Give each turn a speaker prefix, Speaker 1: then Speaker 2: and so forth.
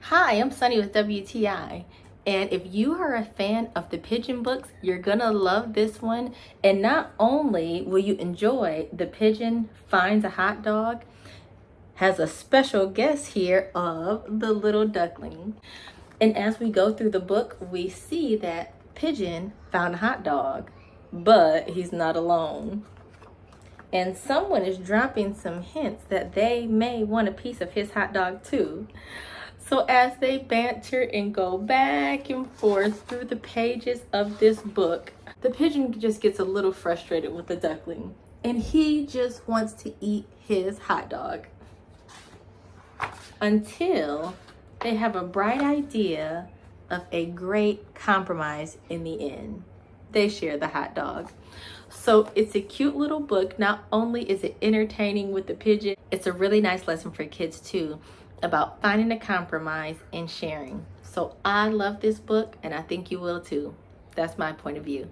Speaker 1: Hi, I'm Sunny with WTI. And if you are a fan of the pigeon books, you're gonna love this one. And not only will you enjoy The Pigeon Finds a Hot Dog, has a special guest here of the little duckling. And as we go through the book, we see that Pigeon found a hot dog, but he's not alone. And someone is dropping some hints that they may want a piece of his hot dog too. So as they banter and go back and forth through the pages of this book, the pigeon just gets a little frustrated with the duckling, and he just wants to eat his hot dog. Until they have a bright idea of a great compromise in the end. They share the hot dog. So it's a cute little book. Not only is it entertaining with the pigeon, it's a really nice lesson for kids too about finding a compromise and sharing. So I love this book, and I think you will too. That's my point of view.